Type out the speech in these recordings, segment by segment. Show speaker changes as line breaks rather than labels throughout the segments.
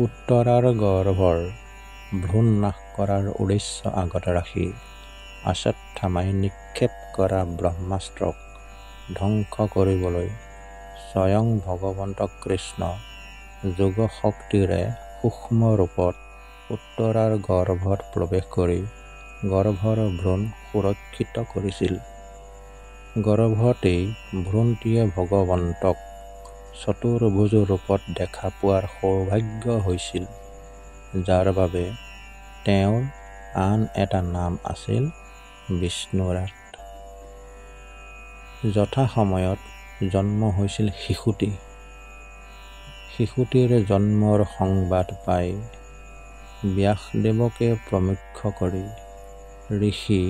উত্তৰাৰ গৰ্ভৰ ভ্ৰূণ নাশ কৰাৰ উদ্দেশ্য আগত ৰাখি অশ্বত্থামাই নিক্ষেপ কৰা ব্ৰহ্মাস্ত্ৰক ধ্বংস কৰিবলৈ স্বয়ং ভগৱন্ত কৃষ্ণ যোগ শক্তিৰে সূক্ষ্ম ৰূপত উত্তৰাৰ গৰ্ভত প্ৰৱেশ কৰি গৰ্ভৰ ভ্ৰূণ সুৰক্ষিত কৰিছিল। গৰ্ভতেই ভ্ৰূণটিয়ে ভগৱন্তক চতুৰ্ভুজ ৰূপত দেখা পোৱাৰ সৌভাগ্য হৈছিল, যাৰ বাবে তেওঁৰ আন এটা নাম আছিল বিষ্ণুৰাত। যথা সময়ত জন্ম হৈছিল শিশুটি। শিশুটিৰ জন্মৰ সংবাদ পাই ব্যাসদেৱকে প্ৰমুখ্য কৰি ঋষি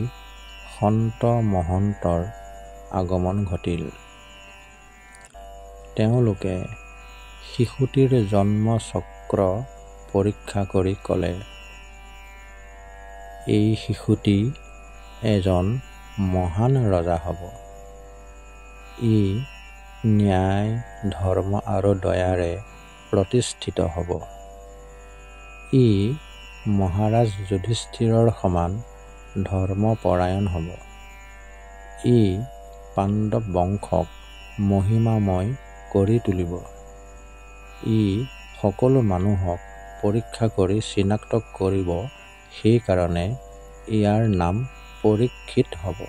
সন্ত মহন্তৰ আগমন ঘটিল। তেওঁলোকে শিশুটিৰ জন্ম চক্ৰ পৰীক্ষা কৰি ক'লে, এই শিশুটি এজন মহান ৰজা হ'ব। ই ন্যায়, ধৰ্ম আৰু দয়াৰে প্ৰতিষ্ঠিত হ'ব। ই মহাৰাজ যুধিষ্ঠিৰৰ সমান ধৰ্মপৰায়ণ হ'ব। ই পাণ্ডৱ বংশক মহিমাময় কৰি তুলিব। ই সকলো মানুহক পৰীক্ষা কৰি চিনাক্ত কৰিব, সেইকাৰণে ইয়াৰ নাম পৰীক্ষিত হ'ব।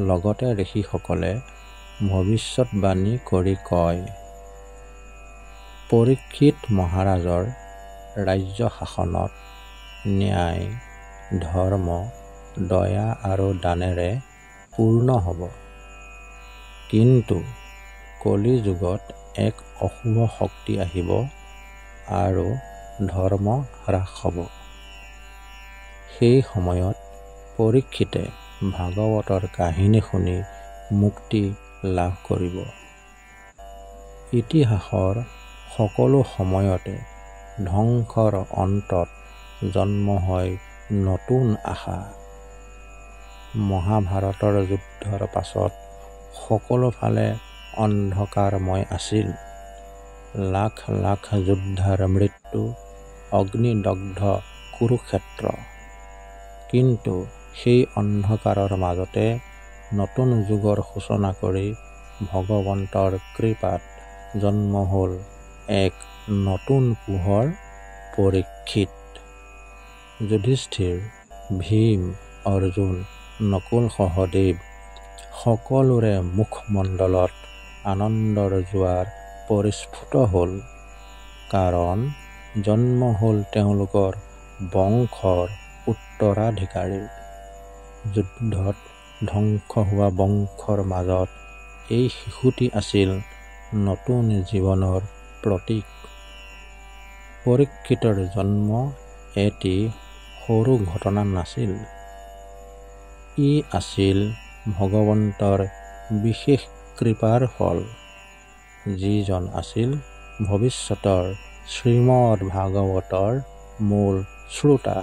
লগতে ঋষিসকলে ভৱিষ্যতবাণী কৰি কয়, পৰীক্ষিত মহাৰাজৰ ৰাজ্য শাসনত ন্যায়, ধৰ্ম, দয়া আৰু দানেৰে পূৰ্ণ হ'ব। কিন্তু কলি যুগত এক অশুভ শক্তি আহিব আৰু ধৰ্ম হ্ৰাস হ'ব। সেই সময়ত পৰীক্ষিতে ভাগৱতৰ কাহিনী শুনি মুক্তি লাভ কৰিব। ইতিহাসৰ সকলো সময়তে ধ্বংসৰ অন্তত জন্ম হয় নতুন আশা। মহাভাৰতৰ যুদ্ধৰ পাছত সকলো ফালে অন্ধকাৰময় আছিল। লাখ লাখ যোদ্ধাৰ মৃত্যু, অগ্নিদগ্ধ কুৰুক্ষেত্ৰ। কিন্তু সেই অন্ধকাৰৰ মাজতে নতুন যুগৰ সূচনা কৰি ভগৱন্তৰ কৃপাত জন্ম হ'ল এক নতুন পোহৰ, পৰীক্ষিত। যুধিষ্ঠিৰ, ভীম, অৰ্জুন, নকুল সহদেৱ সকলোৰে মুখমণ্ডলত আনন্দৰ জোৱাৰ পৰিস্ফুট হ'ল। কাৰণ জন্ম হ'ল তেওঁলোকৰ বংশৰ উত্তৰাধিকাৰীৰ। যুদ্ধত ধ্বংস হোৱা বংশৰ মাজত এই শিশুটি আছিল নতুন জীৱনৰ প্ৰতীক। পৰীক্ষিতৰ জন্ম এটি সৰু ঘটনা নাছিল। ই আছিল ভগৱন্তৰ বিশেষ কৃপাৰ ফল, যিজন আছিল ভৱিষ্যতৰ শ্ৰীমদ ভাগৱতৰ মূল শ্ৰোতা।